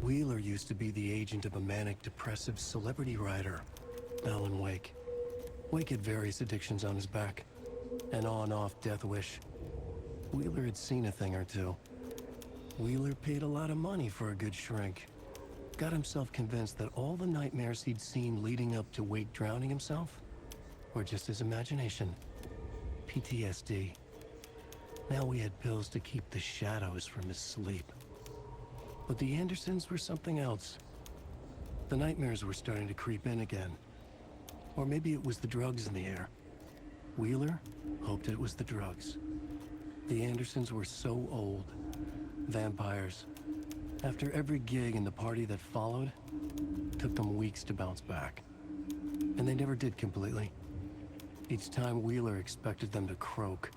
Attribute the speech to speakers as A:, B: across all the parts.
A: Wheeler used to be the agent of a manic-depressive celebrity writer, Alan Wake. Wake had various addictions on his back, an on-off death wish. Wheeler had seen a thing or two. Wheeler paid a lot of money for a good shrink. Got himself convinced that all the nightmares he'd seen leading up to Wake drowning himself were just his imagination. PTSD. Now we had pills to keep the shadows from his sleep. But the Andersons were something else. The nightmares were starting to creep in again. Or maybe it was the drugs in the air. Wheeler hoped it was the drugs. The Andersons were so old. Vampires. After every gig and the party that followed, took them weeks to bounce back. And they never did completely. Each time Wheeler expected them to croak.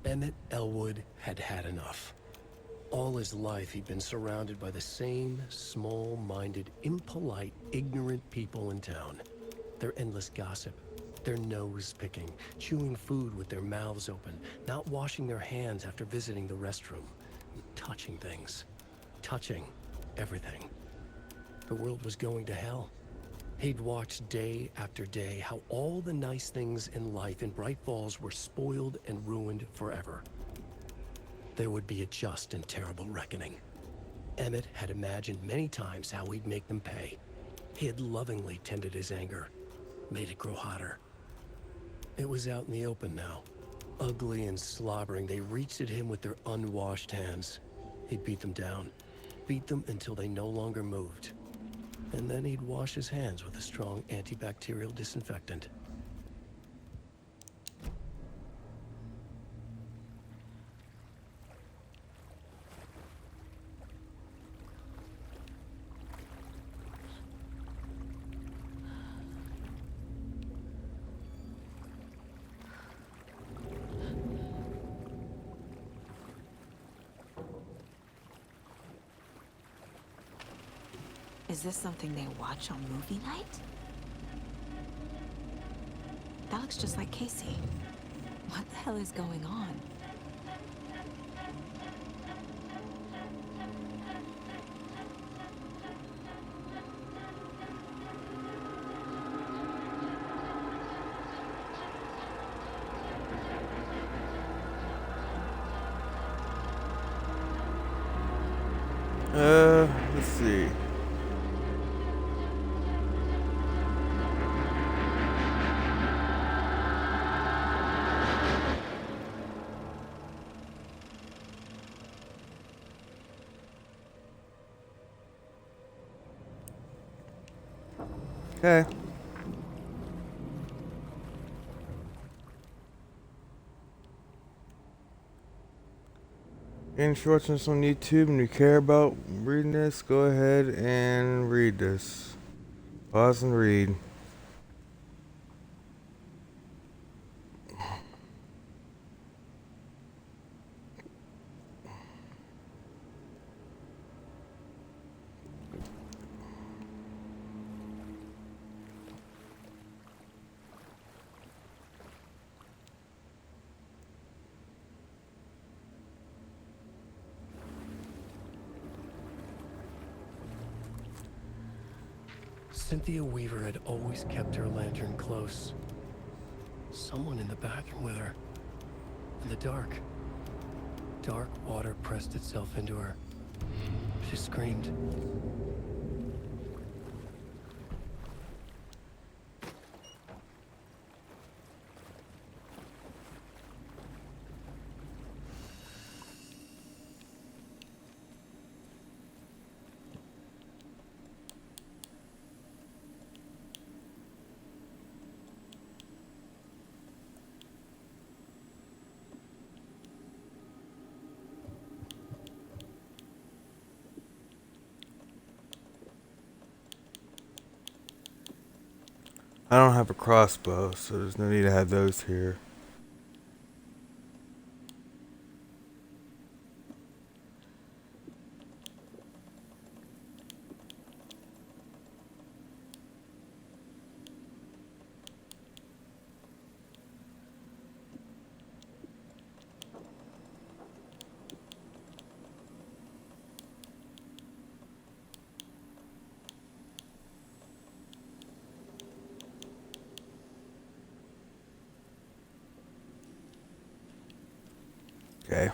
A: Emmett Elwood had had enough. All his life he'd been surrounded by the same small-minded, impolite, ignorant people in town. Their endless gossip, their nose-picking, chewing food with their mouths open, not washing their hands after visiting the restroom, touching things, touching everything. The world was going to hell. He'd watched day after day how all the nice things in life in Bright Falls were spoiled and ruined forever. There would be a just and terrible reckoning. Emmett had imagined many times how he'd make them pay. He had lovingly tended his anger, made it grow hotter. It was out in the open now. Ugly and slobbering, they reached at him with their unwashed hands. He'd beat them down, beat them until they no longer moved. And then he'd wash his hands with a strong antibacterial disinfectant.
B: Is this something they watch on movie night? That looks just like Casey. What the hell is going on?
C: Let's see. Okay. Any shorts on YouTube and you care about reading this, go ahead and read this. Pause and read.
A: Cynthia Weaver had always kept her lantern close. Someone in the bathroom with her. In the dark. Dark water pressed itself into her. She screamed.
C: I don't have a crossbow, so there's no need to have those here. Okay.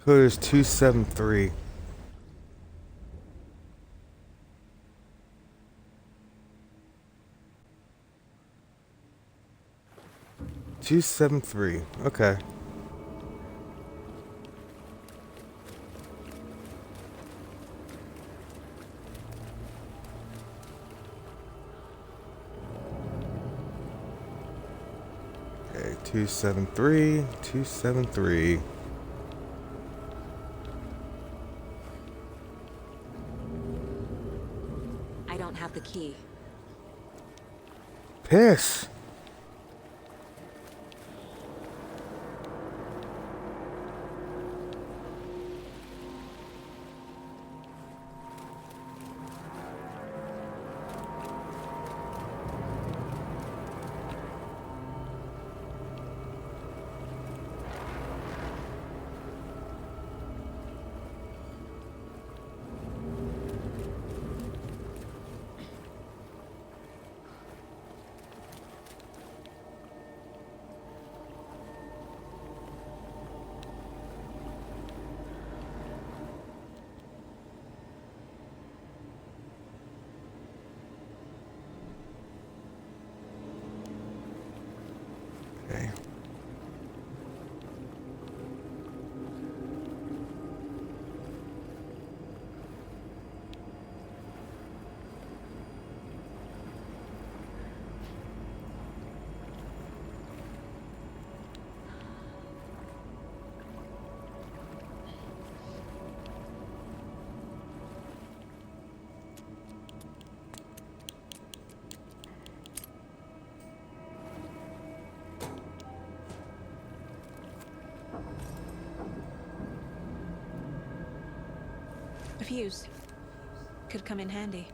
C: Code is 273. Okay. Okay, 273.
B: I don't have the key.
C: Piss.
B: A fuse. Could come in handy.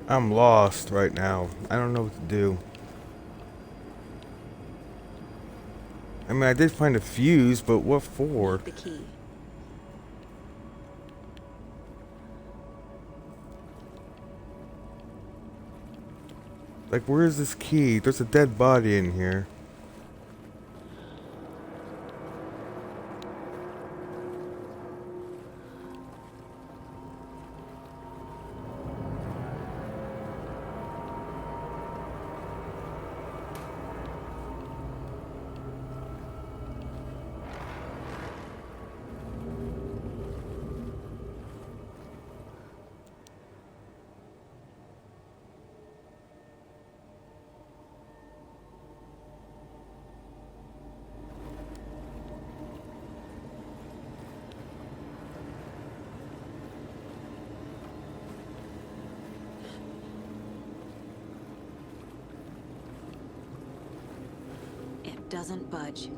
C: I'm lost right now. I don't know what to do. I mean, I did find a fuse, but what for?
B: The key.
C: Like, where is this key? There's a dead body in here.
B: It doesn't budge.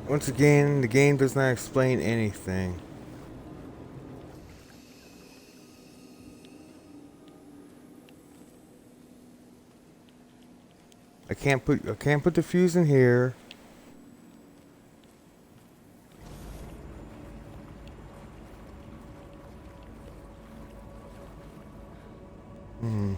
B: Once again, the game does not explain anything. I can't put the fuse in here. Hmm.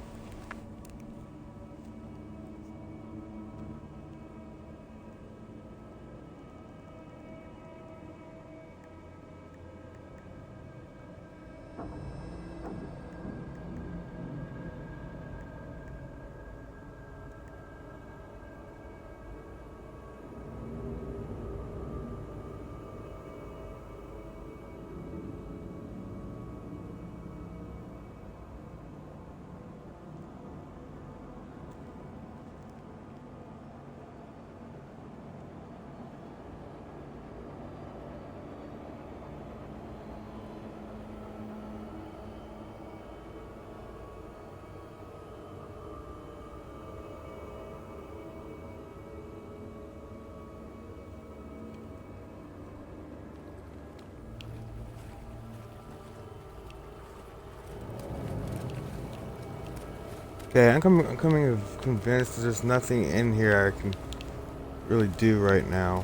C: Okay, I'm coming convinced there's nothing in here I can really do right now.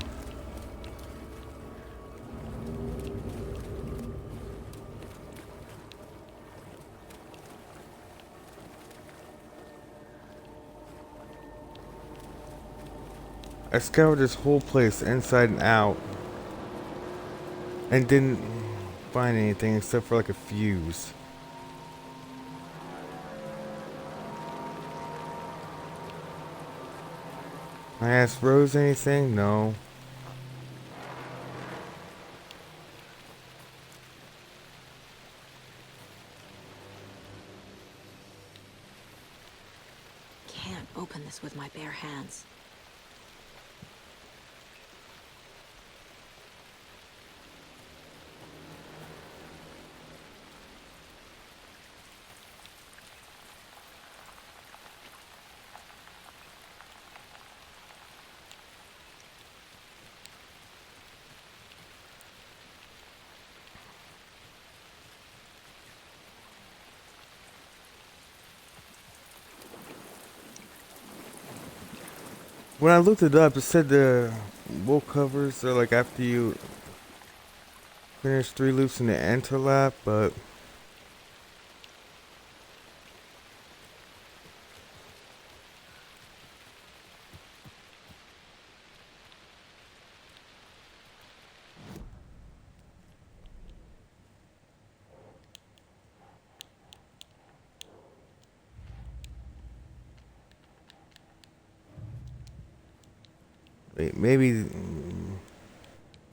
C: I scoured this whole place inside and out and didn't find anything except for like a fuse. I asked Rose anything? No.
B: Can't open this with my bare hands.
C: When I looked it up, it said the wool covers are like after you finish 3 loops in the interlap, but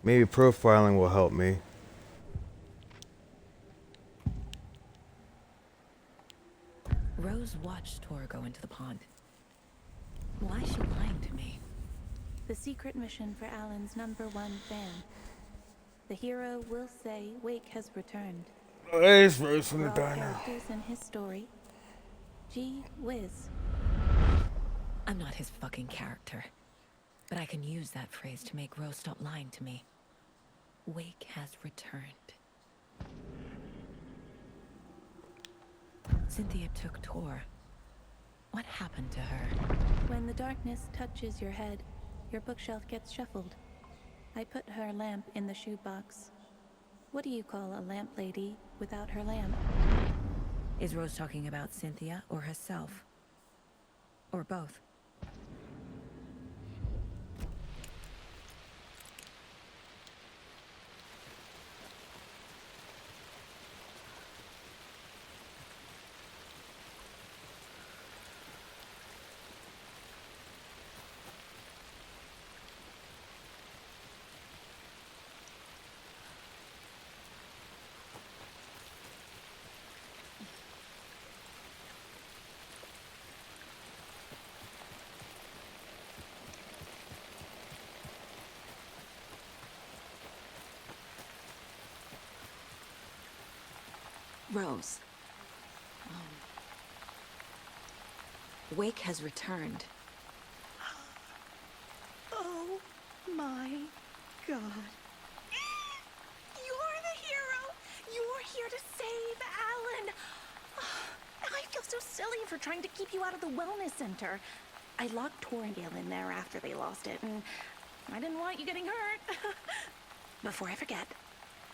C: maybe profiling will help me.
B: Rose watched Tor go into the pond. Why is she lying to me?
D: The secret mission for Alan's #1 fan. The hero will say Wake has returned.
C: There's Rose from the
D: For all
C: diner.
D: characters in his story. Gee whiz.
B: I'm not his fucking character. But I can use that phrase to make Rose stop lying to me. Wake has returned. Cynthia took Tor. What happened to her?
D: When the darkness touches your head, your bookshelf gets shuffled. I put her lamp in the shoebox. What do you call a lamp lady without her lamp?
B: Is Rose talking about Cynthia or herself? Or both? Rose. Wake has returned.
D: Oh my god.
E: You're the hero! You're here to save Alan! I feel so silly for trying to keep you out of the wellness center. I locked Torringale in there after they lost it, and I didn't want you getting hurt. Before I forget,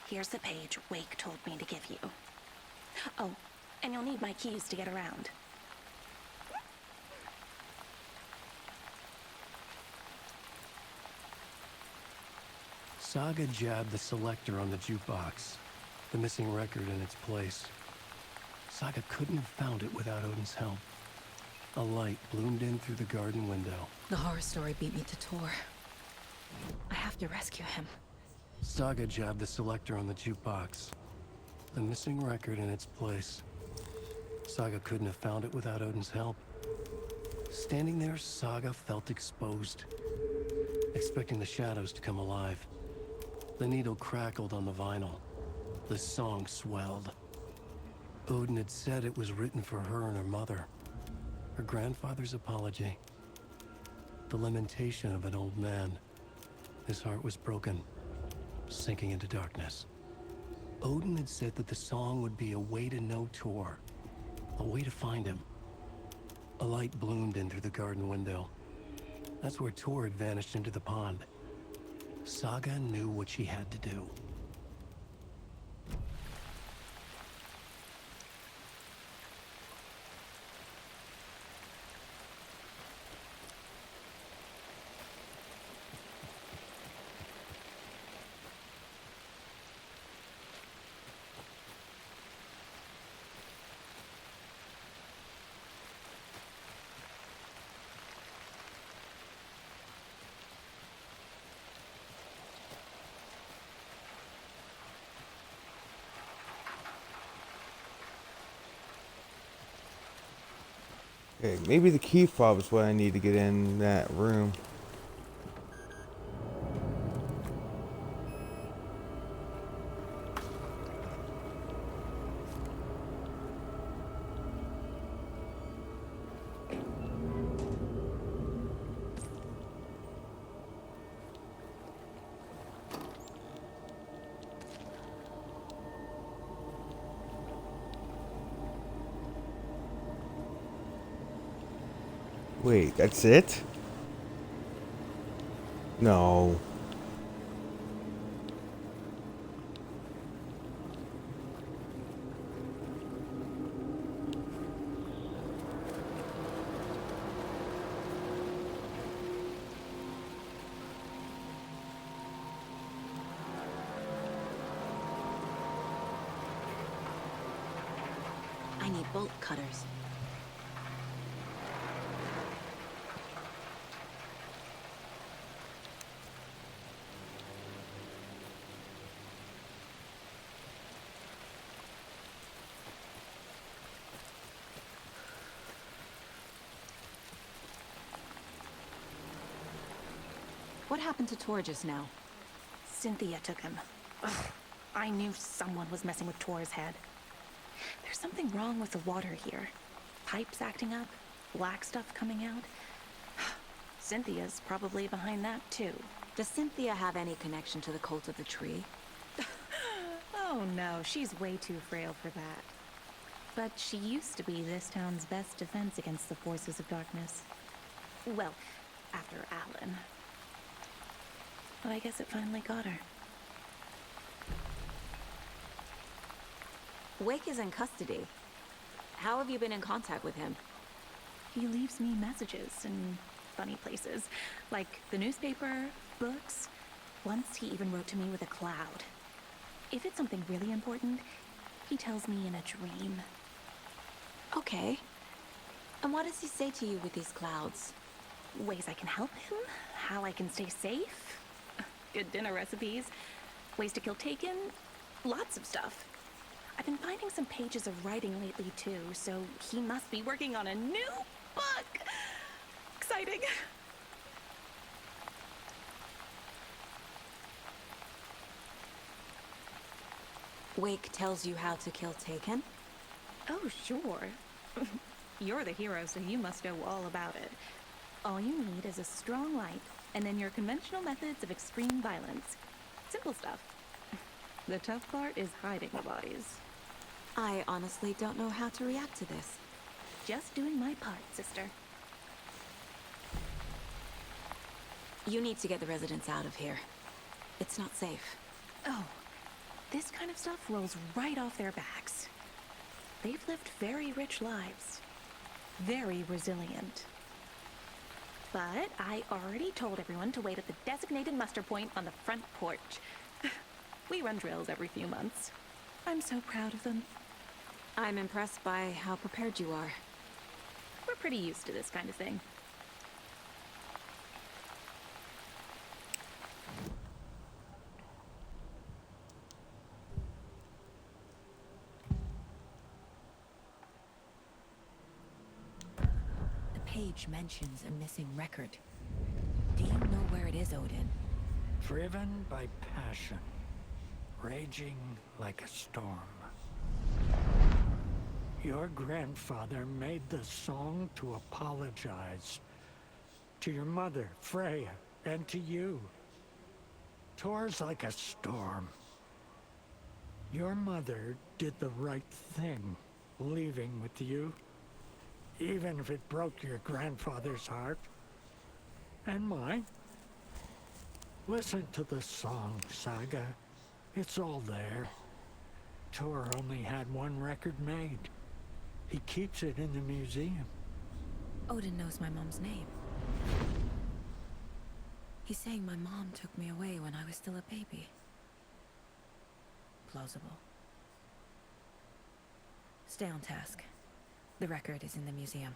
E: here's the page Wake told me to give you. Oh, and you'll need my keys to get around.
A: Saga jabbed the selector on the jukebox, the missing record in its place. Saga couldn't have found it without Odin's help. A light bloomed in through the garden window.
B: The horror story beat me to Tor. I have to rescue him.
A: Saga jabbed the selector on the jukebox, the missing record in its place. Saga couldn't have found it without Odin's help. Standing there, Saga felt exposed, expecting the shadows to come alive. The needle crackled on the vinyl. The song swelled. Odin had said it was written for her and her mother. Her grandfather's apology. The lamentation of an old man. His heart was broken, sinking into darkness. Odin had said that the song would be a way to know Tor, a way to find him. A light bloomed in through the garden window. That's where Tor had vanished into the pond. Saga knew what she had to do.
C: Okay, maybe the key fob is what I need to get in that room. Wait, that's it? No.
B: I need bolt cutters. What happened to Tor just now?
E: Cynthia took him. Ugh, I knew someone was messing with Tor's head. There's something wrong with the water here. Pipes acting up, black stuff coming out. Cynthia's probably behind that too.
B: Does Cynthia have any connection to the cult of the tree?
E: Oh no, she's way too frail for that. But she used to be this town's best defense against the forces of darkness. Well, after Alan. But I guess it finally got her.
B: Wake is in custody. How have you been in contact with him?
E: He leaves me messages in funny places, like the newspaper, books. Once he even wrote to me with a cloud. If it's something really important, he tells me in a dream.
B: Okay. And what does he say to you with these clouds?
E: Ways I can help him, how I can stay safe, good dinner recipes, ways to kill Taken, lots of stuff. I've been finding some pages of writing lately too, so he must be working on a new book. Exciting.
B: Wake tells you how to kill Taken?
E: Oh, sure. You're the hero, so you must know all about it. All you need is a strong light, and then your conventional methods of extreme violence. Simple stuff. The tough part is hiding the bodies.
B: I honestly don't know how to react to this.
E: Just doing my part, sister.
B: You need to get the residents out of here. It's not safe.
E: Oh, this kind of stuff rolls right off their backs. They've lived very rich lives. Very resilient. But I already told everyone to wait at the designated muster point on the front porch. We run drills every few months. I'm so proud of them.
B: I'm impressed by how prepared you are.
E: We're pretty used to this kind of thing.
B: The page mentions a missing record. Do you know where it is, Odin?
F: Driven by passion, raging like a storm. Your grandfather made the song to apologize to your mother, Freya, and to you. Tor's like a storm. Your mother did the right thing, leaving with you. even if it broke your grandfather's heart. And mine. Listen to the song, Saga. It's all there. Tor only had one record made. He keeps it in the museum.
B: Odin knows my mom's name. He's saying my mom took me away when I was still a baby. Plausible. Stay on task. The record is in the museum.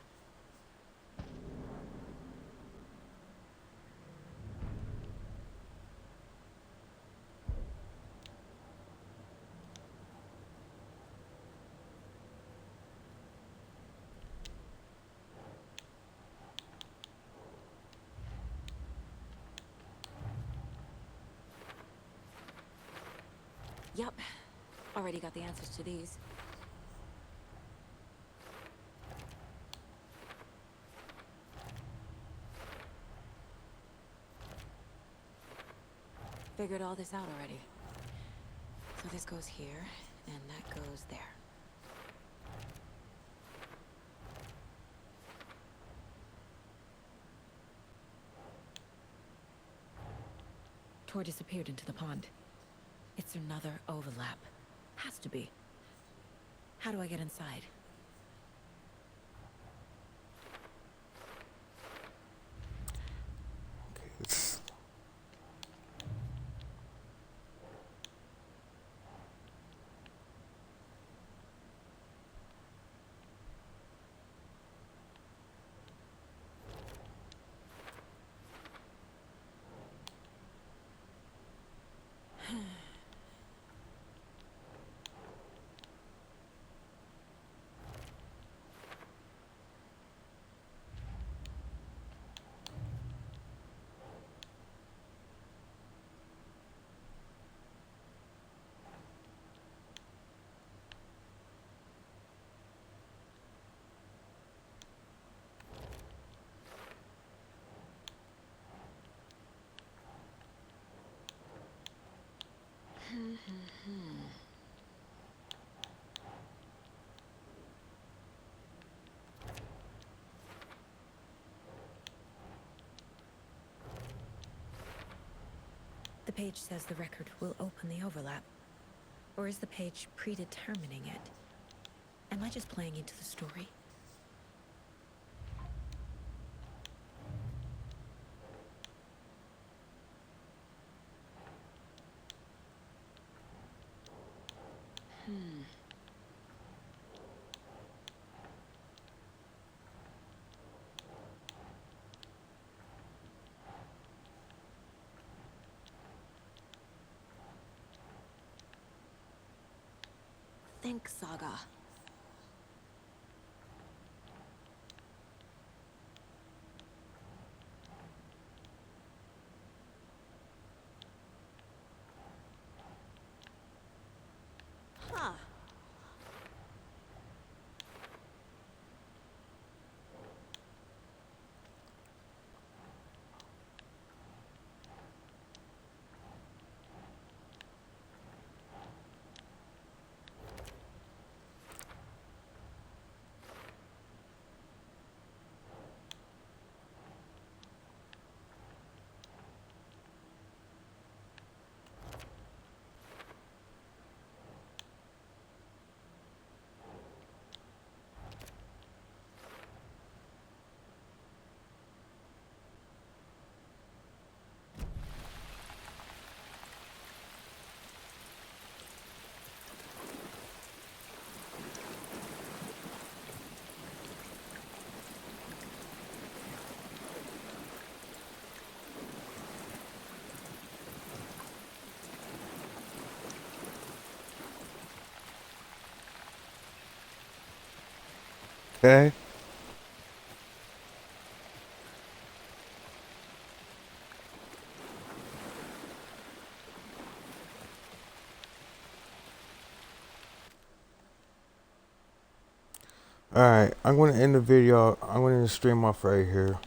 B: Yup. Already got the answers to these. Figured all this out already. So this goes here, and that goes there. Tor disappeared into the pond. It's another overlap. Has to be. How do I get inside?
C: Okay, it's
B: The page says the record will open the overlap. Or is the page predetermining it? Am I just playing into the story? Think, Saga. Huh.
C: okay. Alright, I'm going to end the video. I'm going to stream off right here.